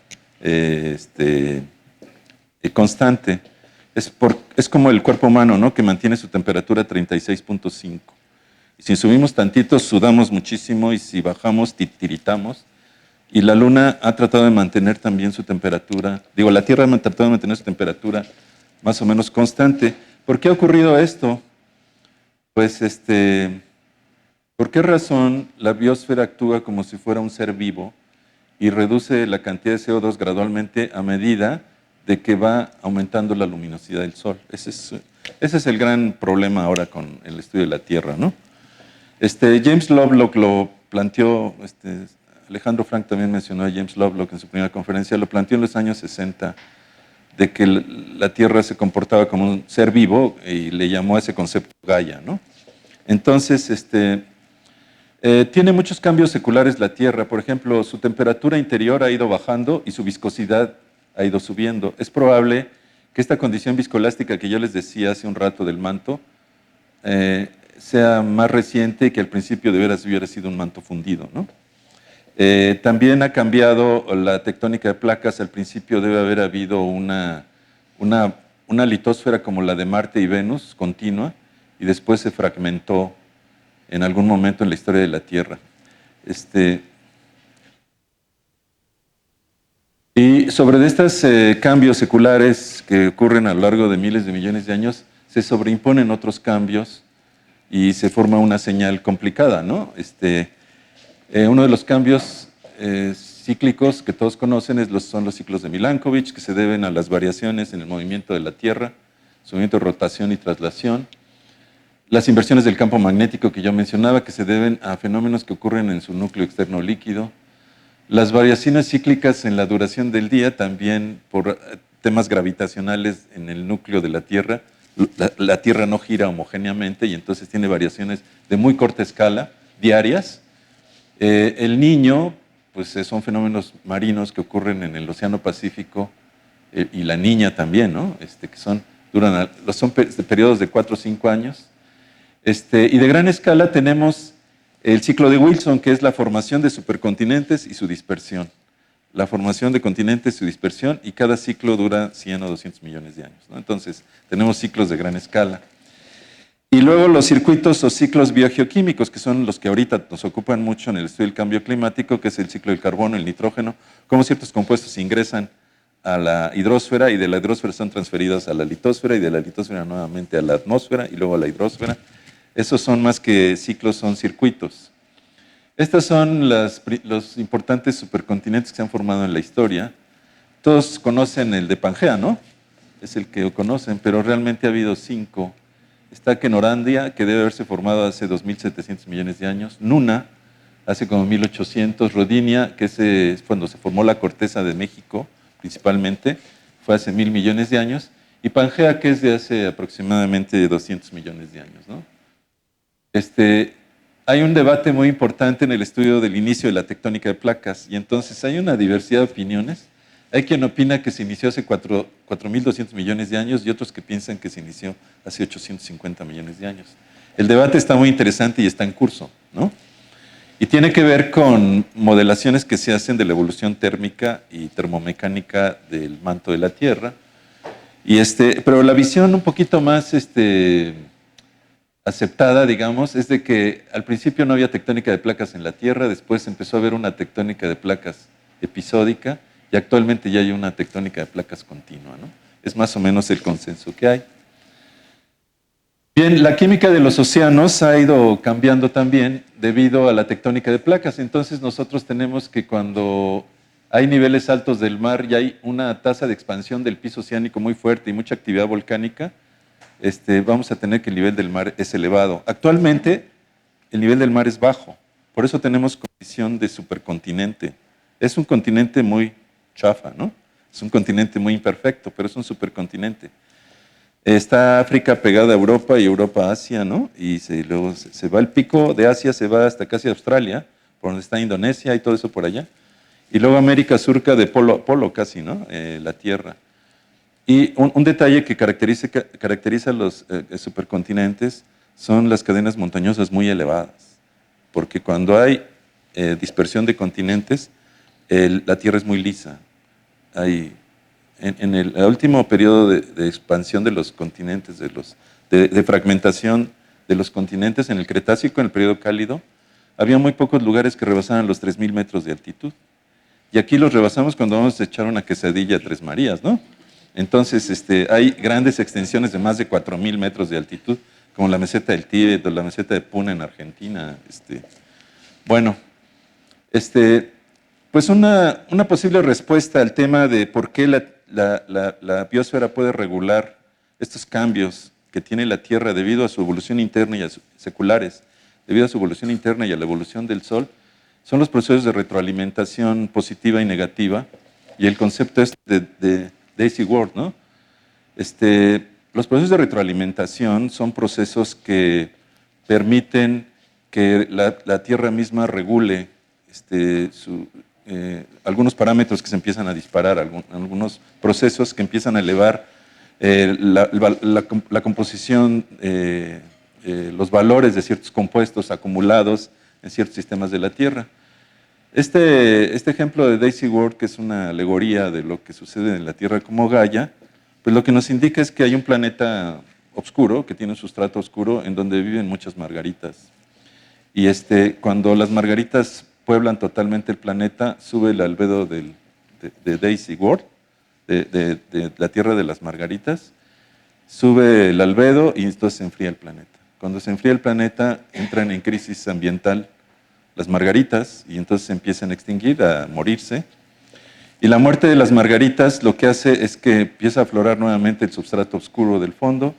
constante. Es como el cuerpo humano, ¿no? Que mantiene su temperatura a 36.5. Y si subimos tantito, sudamos muchísimo, y si bajamos, titiritamos. Y la Luna ha tratado de mantener también su temperatura, la Tierra ha tratado de mantener su temperatura más o menos constante. ¿Por qué ha ocurrido esto? Pues, ¿por qué razón la biosfera actúa como si fuera un ser vivo y reduce la cantidad de CO2 gradualmente a medida de que va aumentando la luminosidad del Sol? Ese es el gran problema ahora con el estudio de la Tierra, ¿no? James Lovelock lo planteó, Alejandro Frank también mencionó a James Lovelock en su primera conferencia, lo planteó en los años 60, de que la Tierra se comportaba como un ser vivo y le llamó a ese concepto Gaia, ¿no? Entonces, tiene muchos cambios seculares la Tierra. Por ejemplo, su temperatura interior ha ido bajando y su viscosidad ha ido subiendo. Es probable que esta condición viscoelástica que yo les decía hace un rato del manto sea más reciente, que al principio de veras hubiera sido un manto fundido, ¿no? También ha cambiado la tectónica de placas. Al principio debe haber habido una litosfera como la de Marte y Venus, continua, y después se fragmentó en algún momento en la historia de la Tierra. Y sobre estos cambios seculares que ocurren a lo largo de miles de millones de años, se sobreimponen otros cambios y se forma una señal complicada, ¿no? Uno de los cambios cíclicos que todos conocen son los ciclos de Milankovitch, que se deben a las variaciones en el movimiento de la Tierra, su movimiento de rotación y traslación. Las inversiones del campo magnético que yo mencionaba, que se deben a fenómenos que ocurren en su núcleo externo líquido. Las variaciones cíclicas en la duración del día, también por temas gravitacionales en el núcleo de la Tierra. La Tierra no gira homogéneamente y entonces tiene variaciones de muy corta escala, diarias. El Niño, pues son fenómenos marinos que ocurren en el Océano Pacífico, y la Niña también, ¿no? Que son periodos de 4 o 5 años. Y de gran escala tenemos el ciclo de Wilson, que es la formación de supercontinentes y su dispersión. La formación de continentes y su dispersión, y cada ciclo dura 100 o 200 millones de años, ¿no? Entonces, tenemos ciclos de gran escala. Y luego los circuitos o ciclos biogeoquímicos, que son los que ahorita nos ocupan mucho en el estudio del cambio climático, que es el ciclo del carbono, el nitrógeno, cómo ciertos compuestos ingresan a la hidrosfera y de la hidrosfera son transferidos a la litosfera y de la litosfera nuevamente a la atmósfera y luego a la hidrosfera. Esos son más que ciclos, son circuitos. Estos son los importantes supercontinentes que se han formado en la historia. Todos conocen el de Pangea, ¿no? Es el que conocen, pero realmente ha habido 5. Está Kenorandia, que debe haberse formado hace 2.700 millones de años. Nuna, hace como 1.800. Rodinia, que es cuando se formó la corteza de México, principalmente, fue hace 1.000 millones de años. Y Pangea, que es de hace aproximadamente 200 millones de años, ¿no? Hay un debate muy importante en el estudio del inicio de la tectónica de placas, y entonces hay una diversidad de opiniones. Hay quien opina que se inició hace 4.200 millones de años y otros que piensan que se inició hace 850 millones de años. El debate está muy interesante y está en curso, ¿no? Y tiene que ver con modelaciones que se hacen de la evolución térmica y termomecánica del manto de la Tierra. Pero la visión un poquito más aceptada, digamos, es de que al principio no había tectónica de placas en la Tierra, después empezó a haber una tectónica de placas episódica, y actualmente ya hay una tectónica de placas continua, ¿no? Es más o menos el consenso que hay. Bien, la química de los océanos ha ido cambiando también debido a la tectónica de placas. Entonces nosotros tenemos que cuando hay niveles altos del mar y hay una tasa de expansión del piso oceánico muy fuerte y mucha actividad volcánica, vamos a tener que el nivel del mar es elevado. Actualmente el nivel del mar es bajo, por eso tenemos condición de supercontinente. Es un continente muy chafa, ¿no? Es un continente muy imperfecto, pero es un supercontinente. Está África pegada a Europa y Europa a Asia, ¿no? Y luego se va el pico de Asia, se va hasta casi Australia, por donde está Indonesia y todo eso por allá. Y luego América surca de polo a polo casi, ¿no? La Tierra. Y un detalle que caracteriza a los supercontinentes son las cadenas montañosas muy elevadas. Porque cuando hay dispersión de continentes, la Tierra es muy lisa. En el último periodo de expansión de los continentes, de fragmentación de los continentes en el Cretácico, en el periodo cálido, había muy pocos lugares que rebasaban los 3.000 metros de altitud. Y aquí los rebasamos cuando vamos a echar una quesadilla a Tres Marías, ¿no? Entonces, hay grandes extensiones de más de 4.000 metros de altitud, como la meseta del Tíbet o la meseta de Puna en Argentina. Bueno, pues una posible respuesta al tema de por qué la biosfera puede regular estos cambios que tiene la Tierra debido a su evolución interna y seculares, debido a su evolución interna y a la evolución del Sol, son los procesos de retroalimentación positiva y negativa y el concepto de Daisy Ward, ¿no? Los procesos de retroalimentación son procesos que permiten que la Tierra misma regule algunos parámetros que se empiezan a disparar, algunos procesos que empiezan a elevar la composición, los valores de ciertos compuestos acumulados en ciertos sistemas de la Tierra. Este ejemplo de Daisy Ward, que es una alegoría de lo que sucede en la Tierra como Gaia, pues lo que nos indica es que hay un planeta oscuro, que tiene un sustrato oscuro, en donde viven muchas margaritas. Y cuando las margaritas pueblan totalmente el planeta, sube el albedo de Daisy Ward, de la Tierra de las Margaritas, sube el albedo y entonces se enfría el planeta. Cuando se enfría el planeta, entran en crisis ambiental las margaritas y entonces se empiezan a extinguir, a morirse. Y la muerte de las margaritas lo que hace es que empieza a aflorar nuevamente el substrato oscuro del fondo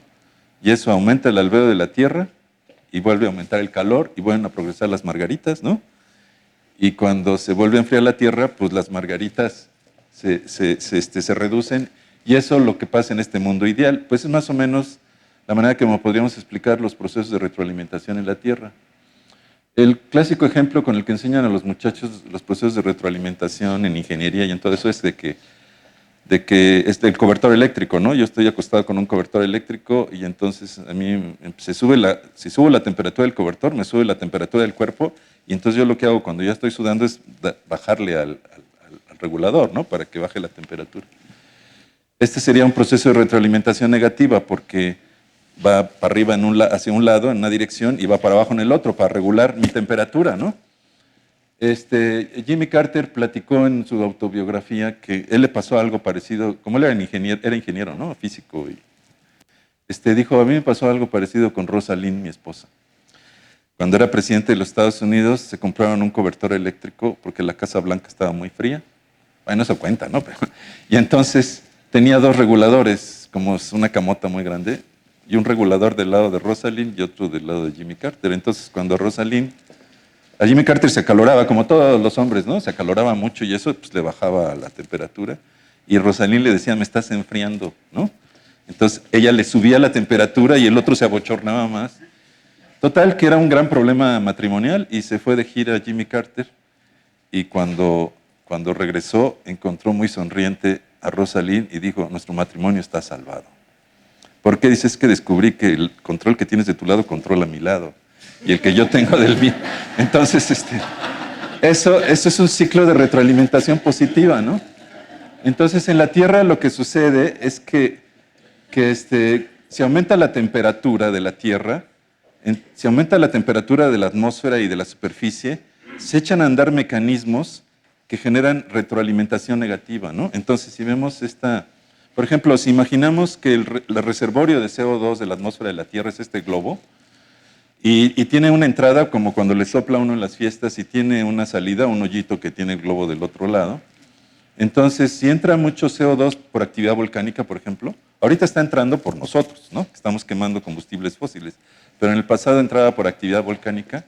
y eso aumenta el albedo de la Tierra y vuelve a aumentar el calor y vuelven a progresar las margaritas, ¿no? Y cuando se vuelve a enfriar la Tierra, pues las margaritas se reducen y eso es lo que pasa en este mundo ideal. Pues es más o menos la manera que podríamos explicar los procesos de retroalimentación en la Tierra. El clásico ejemplo con el que enseñan a los muchachos los procesos de retroalimentación en ingeniería y en todo eso es de que es del cobertor eléctrico, ¿no? Yo estoy acostado con un cobertor eléctrico y entonces a mí si subo la temperatura del cobertor, me sube la temperatura del cuerpo y entonces yo lo que hago cuando ya estoy sudando es bajarle al regulador, ¿no? Para que baje la temperatura. Este sería un proceso de retroalimentación negativa porque va para arriba hacia un lado en una dirección y va para abajo en el otro para regular mi temperatura, ¿no? Jimmy Carter platicó en su autobiografía que él le pasó algo parecido, como él era ingeniero, ¿no? Físico. Dijo, a mí me pasó algo parecido con Rosalind, mi esposa. Cuando era presidente de los Estados Unidos, se compraron un cobertor eléctrico porque la Casa Blanca estaba muy fría. Bueno, eso cuenta, ¿no? Y entonces tenía dos reguladores, como es una camota muy grande, y un regulador del lado de Rosalind y otro del lado de Jimmy Carter. Entonces, cuando a Jimmy Carter se acaloraba, como todos los hombres, ¿no? Se acaloraba mucho y eso pues, le bajaba la temperatura. Y Rosalind le decía, me estás enfriando, ¿no? Entonces, ella le subía la temperatura y el otro se abochornaba más. Total, que era un gran problema matrimonial y se fue de gira Jimmy Carter. Y cuando regresó, encontró muy sonriente a Rosalind y dijo, nuestro matrimonio está salvado. ¿Por qué? Dices que descubrí que el control que tienes de tu lado controla mi lado y el que yo tengo del mío. Entonces, eso es un ciclo de retroalimentación positiva, ¿no? Entonces, en la Tierra lo que sucede es que se aumenta la temperatura de la Tierra, se aumenta la temperatura de la atmósfera y de la superficie, se echan a andar mecanismos que generan retroalimentación negativa, ¿no? Entonces, si vemos Por ejemplo, si imaginamos que el reservorio de CO2 de la atmósfera de la Tierra es este globo, y tiene una entrada como cuando le sopla uno en las fiestas y tiene una salida, un hoyito que tiene el globo del otro lado. Entonces, si entra mucho CO2 por actividad volcánica, por ejemplo, ahorita está entrando por nosotros, ¿no? Estamos quemando combustibles fósiles, pero en el pasado entraba por actividad volcánica.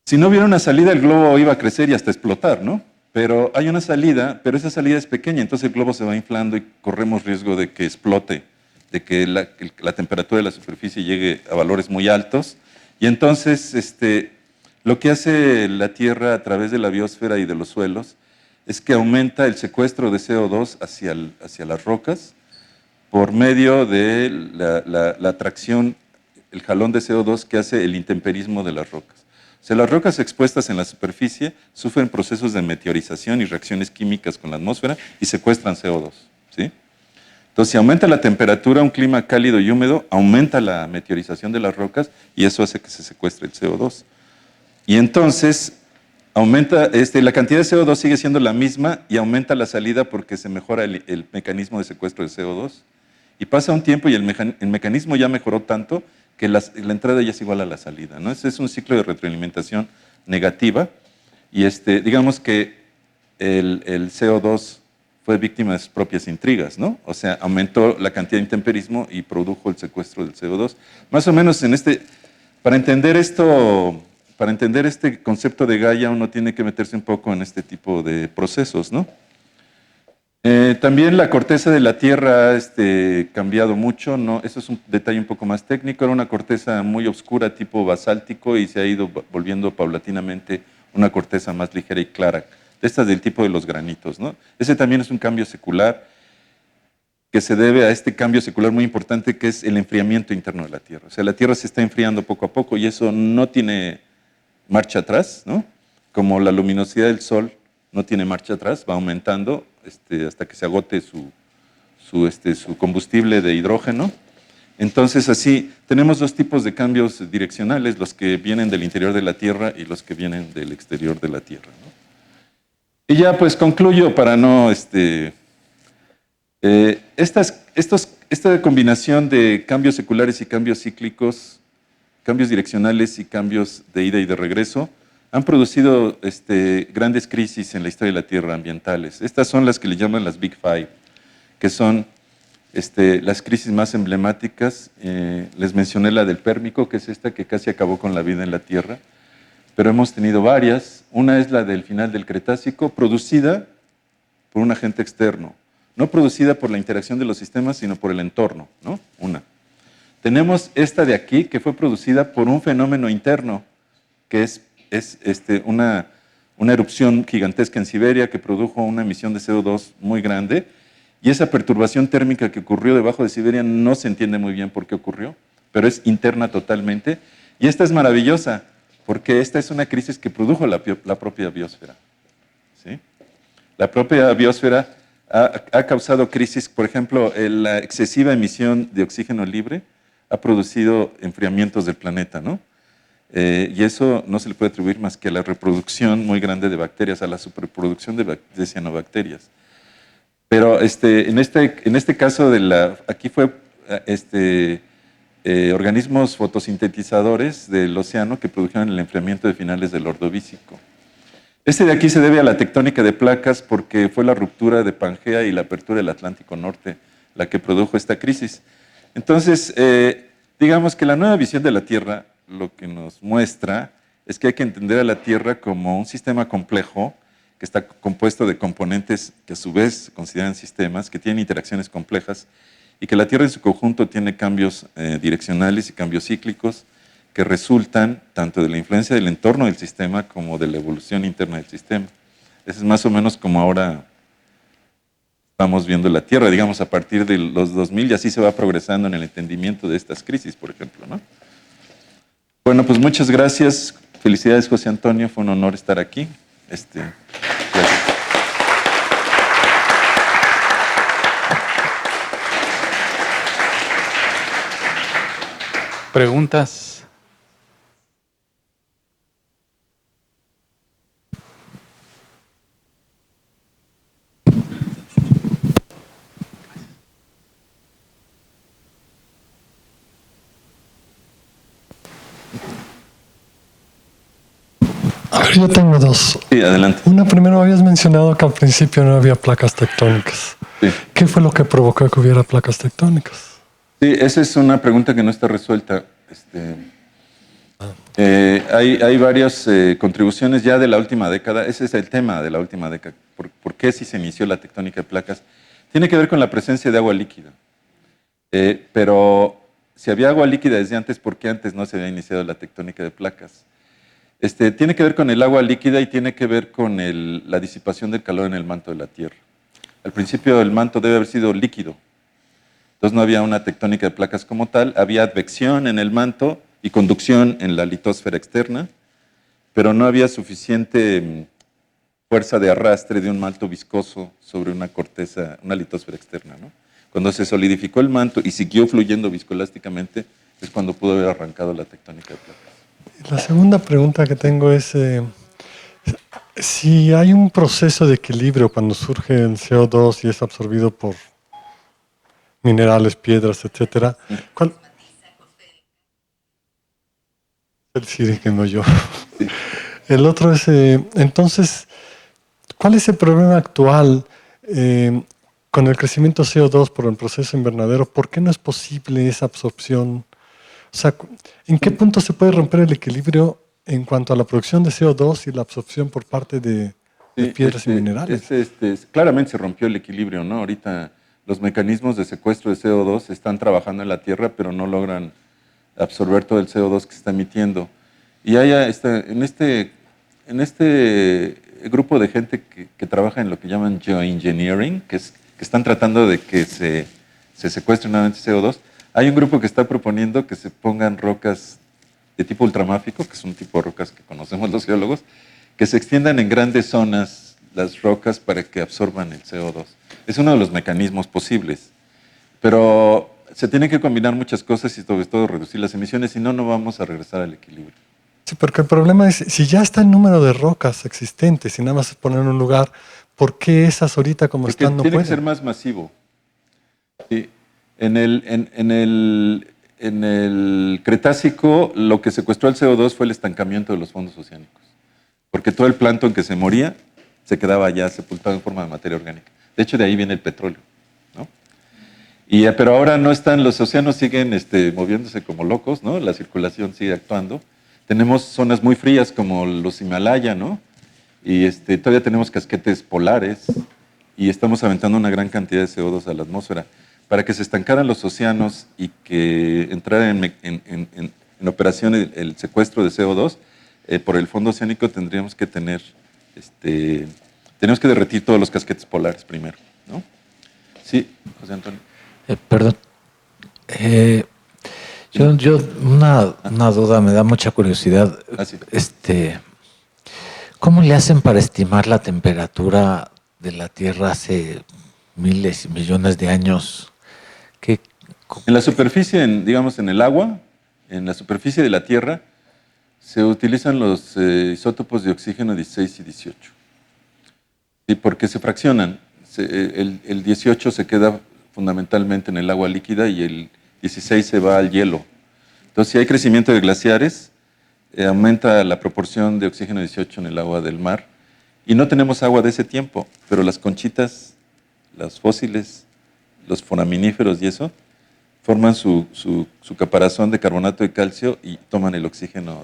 Si no hubiera una salida, el globo iba a crecer y hasta explotar, ¿no? Pero hay una salida, pero esa salida es pequeña, entonces el globo se va inflando y corremos riesgo de que explote, de que la temperatura de la superficie llegue a valores muy altos. Y entonces, lo que hace la Tierra a través de la biosfera y de los suelos es que aumenta el secuestro de CO2 hacia las rocas por medio de la atracción, el jalón de CO2 que hace el intemperismo de las rocas. O sea, las rocas expuestas en la superficie sufren procesos de meteorización y reacciones químicas con la atmósfera y secuestran CO2. ¿Sí? Entonces, si aumenta la temperatura, un clima cálido y húmedo, aumenta la meteorización de las rocas y eso hace que se secuestre el CO2. Y entonces, aumenta, la cantidad de CO2 sigue siendo la misma y aumenta la salida porque se mejora el mecanismo de secuestro de CO2. Y pasa un tiempo y el mecanismo ya mejoró tanto que la entrada ya es igual a la salida, ¿no? Ese es un ciclo de retroalimentación negativa y digamos que el CO2 fue víctima de sus propias intrigas, ¿no? O sea, aumentó la cantidad de intemperismo y produjo el secuestro del CO2. Más o menos para entender esto, para entender este concepto de Gaia, uno tiene que meterse un poco en este tipo de procesos, ¿no? También la corteza de la Tierra ha cambiado mucho, ¿no? Eso es un detalle un poco más técnico. Era una corteza muy oscura, tipo basáltico, y se ha ido volviendo paulatinamente una corteza más ligera y clara. De estas del tipo de los granitos, ¿no? Ese también es un cambio secular que se debe a este cambio secular muy importante que es el enfriamiento interno de la Tierra. O sea, la Tierra se está enfriando poco a poco y eso no tiene marcha atrás, ¿no? Como la luminosidad del Sol no tiene marcha atrás, va aumentando hasta que se agote su combustible de hidrógeno. Entonces, así, tenemos dos tipos de cambios direccionales, los que vienen del interior de la Tierra y los que vienen del exterior de la Tierra, ¿no? Y ya pues concluyo para no, esta combinación de cambios seculares y cambios cíclicos, cambios direccionales y cambios de ida y de regreso, han producido grandes crisis en la historia de la Tierra ambientales. Estas son las que le llaman las Big Five, que son las crisis más emblemáticas. Les mencioné la del Pérmico, que es esta que casi acabó con la vida en la Tierra, pero hemos tenido varias. Una es la del final del Cretácico, producida por un agente externo, no producida por la interacción de los sistemas, sino por el entorno, ¿no? Una. Tenemos esta de aquí, que fue producida por un fenómeno interno, que es una erupción gigantesca en Siberia que produjo una emisión de CO2 muy grande, y esa perturbación térmica que ocurrió debajo de Siberia no se entiende muy bien por qué ocurrió, pero es interna totalmente, y esta es maravillosa, porque esta es una crisis que produjo la propia biosfera. ¿Sí? La propia biosfera ha causado crisis, por ejemplo, la excesiva emisión de oxígeno libre ha producido enfriamientos del planeta, ¿no? Y eso no se le puede atribuir más que a la reproducción muy grande de bacterias, a la superproducción de cianobacterias. Pero en este caso, aquí fue organismos fotosintetizadores del océano que produjeron el enfriamiento de finales del Ordovícico. Este de aquí se debe a la tectónica de placas porque fue la ruptura de Pangea y la apertura del Atlántico Norte la que produjo esta crisis. Entonces, digamos que la nueva visión de la Tierra lo que nos muestra es que hay que entender a la Tierra como un sistema complejo que está compuesto de componentes que a su vez se consideran sistemas, que tienen interacciones complejas y que la Tierra en su conjunto tiene cambios direccionales y cambios cíclicos que resultan tanto de la influencia del entorno del sistema como de la evolución interna del sistema. Eso es más o menos como ahora estamos viendo la Tierra, digamos, a partir de los 2000 y así se va progresando en el entendimiento de estas crisis, por ejemplo, ¿no? Bueno, pues muchas gracias. Felicidades, José Antonio. Fue un honor estar aquí. Gracias. ¿Preguntas? Yo tengo dos. Sí, adelante. Una, primero habías mencionado que al principio no había placas tectónicas. Sí. ¿Qué fue lo que provocó que hubiera placas tectónicas? Sí, esa es una pregunta que no está resuelta. Hay varias contribuciones ya de la última década. Ese es el tema de la última década. ¿Por qué si se inició la tectónica de placas? Tiene que ver con la presencia de agua líquida. Pero si había agua líquida desde antes, ¿por qué antes no se había iniciado la tectónica de placas? Tiene que ver con el agua líquida y tiene que ver con la disipación del calor en el manto de la Tierra. Al principio el manto debe haber sido líquido. Entonces no había una tectónica de placas como tal, había advección en el manto y conducción en la litosfera externa, pero no había suficiente fuerza de arrastre de un manto viscoso sobre una corteza, una litosfera externa, ¿no? Cuando se solidificó el manto y siguió fluyendo viscoelásticamente, es cuando pudo haber arrancado la tectónica de placas. La segunda pregunta que tengo es si hay un proceso de equilibrio cuando surge el CO2 y es absorbido por minerales, piedras, etcétera. El Siri que no yo. El otro es, entonces, ¿cuál es el problema actual con el crecimiento CO2 por el proceso invernadero? ¿Por qué no es posible esa absorción? O sea, ¿en qué punto se puede romper el equilibrio en cuanto a la producción de CO2 y la absorción por parte de piedras y minerales? Claramente se rompió el equilibrio, ¿no? Ahorita los mecanismos de secuestro de CO2 están trabajando en la Tierra, pero no logran absorber todo el CO2 que se está emitiendo. Y en este grupo de gente que trabaja en lo que llaman geoengineering, que están tratando de que se secuestre nuevamente CO2, hay un grupo que está proponiendo que se pongan rocas de tipo ultramáfico, que es un tipo de rocas que conocemos los geólogos, que se extiendan en grandes zonas las rocas para que absorban el CO2. Es uno de los mecanismos posibles, pero se tienen que combinar muchas cosas y sobre todo reducir las emisiones, si no, no vamos a regresar al equilibrio. Sí, porque el problema es, si ya está el número de rocas existentes y nada más es poner en un lugar, ¿por qué esas ahorita como Porque están no tiene pueden? que ser más masivo. Sí. En el Cretácico, lo que secuestró el CO2 fue el estancamiento de los fondos oceánicos, porque todo el plancton que se moría se quedaba ya sepultado en forma de materia orgánica. De hecho, de ahí viene el petróleo, ¿no? Pero ahora no están, los océanos siguen moviéndose como locos, ¿no? La circulación sigue actuando. Tenemos zonas muy frías como los Himalaya, ¿no? Y todavía tenemos casquetes polares y estamos aventando una gran cantidad de CO2 a la atmósfera. Para que se estancaran los océanos y que entrara en operación el secuestro de CO2, por el fondo oceánico tenemos que derretir todos los casquetes polares primero, ¿no? Sí, José Antonio. Perdón. Yo una duda, me da mucha curiosidad. Sí. ¿Cómo le hacen para estimar la temperatura de la Tierra hace miles y millones de años? En la superficie, digamos en el agua, en la superficie de la Tierra, se utilizan los isótopos de oxígeno 16 y 18. Sí, porque se fraccionan. El 18 se queda fundamentalmente en el agua líquida y el 16 se va al hielo. Entonces, si hay crecimiento de glaciares, aumenta la proporción de oxígeno 18 en el agua del mar. Y no tenemos agua de ese tiempo, pero las conchitas, los fósiles, los foraminíferos y eso, forman su caparazón de carbonato de calcio y toman el oxígeno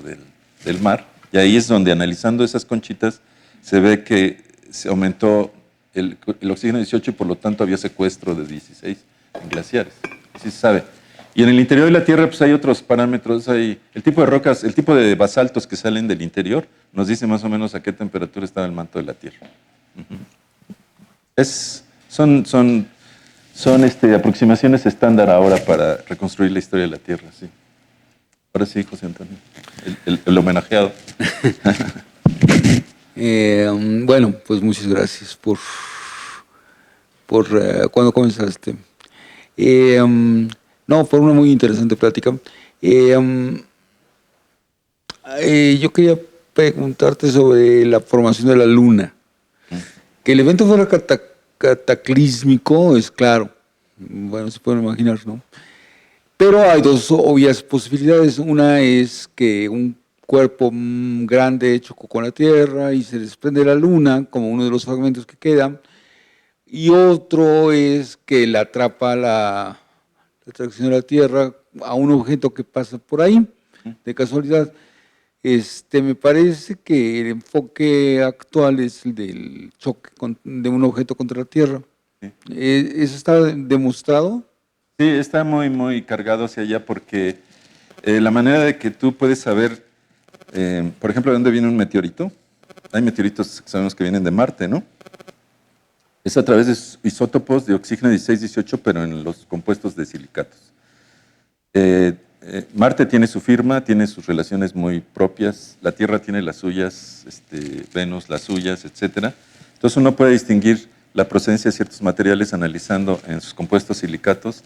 del mar. Y ahí es donde, analizando esas conchitas, se ve que se aumentó el oxígeno 18 y por lo tanto había secuestro de 16 en glaciares. Así se sabe. Y en el interior de la Tierra pues hay otros parámetros. Hay el tipo de rocas, el tipo de basaltos que salen del interior nos dice más o menos a qué temperatura está el manto de la Tierra. Son aproximaciones estándar ahora para reconstruir la historia de la Tierra. Sí. Ahora sí, José Antonio, el homenajeado. Bueno, pues muchas gracias por cuando comenzaste. No, por una muy interesante plática. Yo quería preguntarte sobre la formación de la Luna. Que el evento fuera cataclísmico es claro. Bueno, se pueden imaginar, ¿no? Pero hay dos obvias posibilidades. Una es que cuerpo grande chocó con la Tierra y se desprende la Luna como uno de los fragmentos que quedan. Y otro es que la atrapa la atracción de la Tierra a un objeto que pasa por ahí, de casualidad. Me parece que el enfoque actual es el del choque de un objeto contra la Tierra. Sí. ¿Eso está demostrado? Sí, está muy, muy cargado hacia allá porque la manera de que tú puedes saber, por ejemplo, de dónde viene un meteorito. Hay meteoritos que sabemos que vienen de Marte, ¿no? Es a través de isótopos de oxígeno 16-18, pero en los compuestos de silicatos. Marte tiene su firma, tiene sus relaciones muy propias, la Tierra tiene las suyas, Venus las suyas, etc. Entonces uno puede distinguir la procedencia de ciertos materiales analizando en sus compuestos silicatos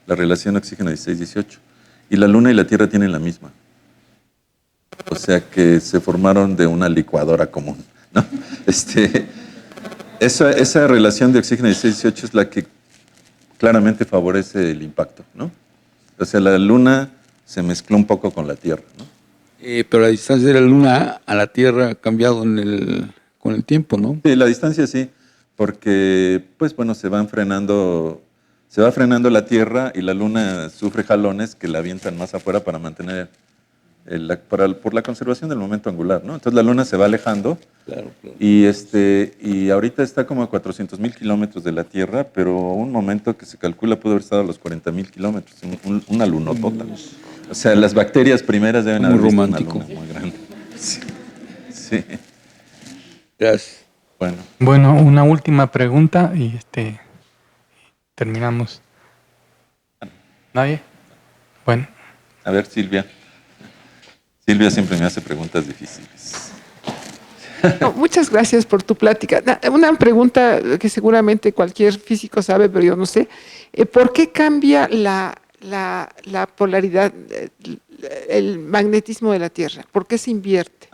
la relación oxígeno 16-18. Y la Luna y la Tierra tienen la misma. O sea que se formaron de una licuadora común, ¿no? Esa relación de oxígeno 16-18 es la que claramente favorece el impacto, ¿no? O sea, la Luna se mezcló un poco con la Tierra, ¿no? Pero la distancia de la Luna a la Tierra ha cambiado con el tiempo, ¿no? Sí, la distancia sí, porque, pues bueno, se va frenando la Tierra y la Luna sufre jalones que la avientan más afuera para mantener, por la conservación del momento angular, ¿no? Entonces la Luna se va alejando. Claro, claro. Y ahorita está como a 400,000 kilómetros de la Tierra, pero un momento que se calcula pudo haber estado a los 40,000 kilómetros, una lunotota. O sea, las bacterias primeras deben Muy haber visto romántico. una luna muy grande. Sí. Sí. Gracias. Bueno, Bueno, una última pregunta y terminamos. ¿Nadie? Bueno, a ver, Silvia. Silvia siempre me hace preguntas difíciles. No, muchas gracias por tu plática. Una pregunta que seguramente cualquier físico sabe, pero yo no sé. ¿Por qué cambia la polaridad, el magnetismo de la Tierra? ¿Por qué se invierte?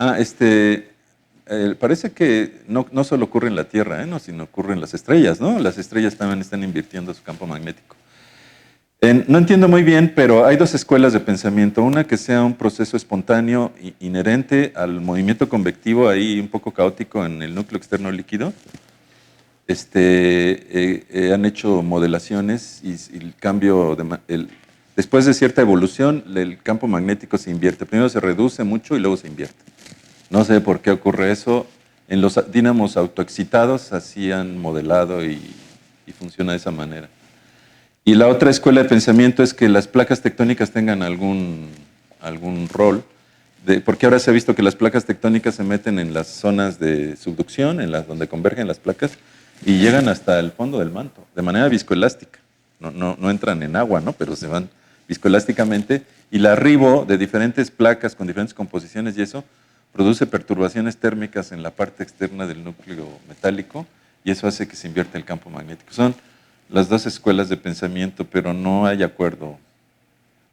Parece que no solo ocurre en la Tierra, ¿no? Sino ocurre en las estrellas, ¿no? Las estrellas también están invirtiendo su campo magnético. No entiendo muy bien, pero hay dos escuelas de pensamiento. Una que sea un proceso espontáneo inherente al movimiento convectivo, ahí un poco caótico en el núcleo externo líquido. Han hecho modelaciones y el cambio, después de cierta evolución, el campo magnético se invierte. Primero se reduce mucho y luego se invierte. No sé por qué ocurre eso. En los dínamos autoexcitados así han modelado y funciona de esa manera. Y la otra escuela de pensamiento es que las placas tectónicas tengan algún rol, porque ahora se ha visto que las placas tectónicas se meten en las zonas de subducción, donde convergen las placas, y llegan hasta el fondo del manto, de manera viscoelástica. No entran en agua, ¿no? Pero se van viscoelásticamente, y el arribo de diferentes placas con diferentes composiciones y eso produce perturbaciones térmicas en la parte externa del núcleo metálico, y eso hace que se invierta el campo magnético. Son las dos escuelas de pensamiento, pero no hay acuerdo.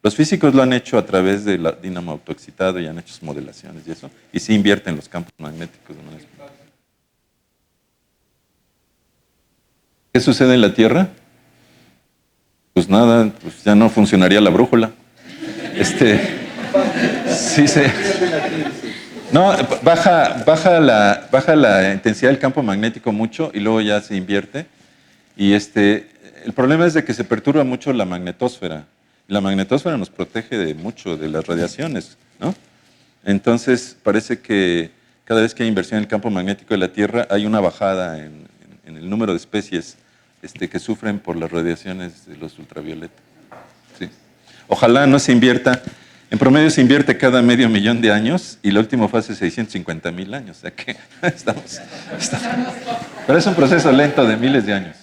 Los físicos lo han hecho a través del dínamo autoexcitado y han hecho sus modelaciones y eso, y sí invierten los campos magnéticos de manera espontánea. ¿Qué sucede en la Tierra? Pues nada, pues ya no funcionaría la brújula. Sí se... No, baja la intensidad del campo magnético mucho y luego ya se invierte. Y el problema es de que se perturba mucho la magnetosfera. La magnetosfera nos protege de mucho de las radiaciones, ¿no? Entonces parece que cada vez que hay inversión en el campo magnético de la Tierra hay una bajada en el número de especies que sufren por las radiaciones de los ultravioleta. Sí. Ojalá no se invierta. En promedio se invierte cada medio millón de años y la última fase 650,000 años. O sea que estamos. Pero es un proceso lento de miles de años.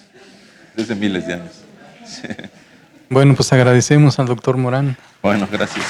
Desde miles de años. Sí. bueno, pues agradecemos al doctor Morán. Bueno, gracias.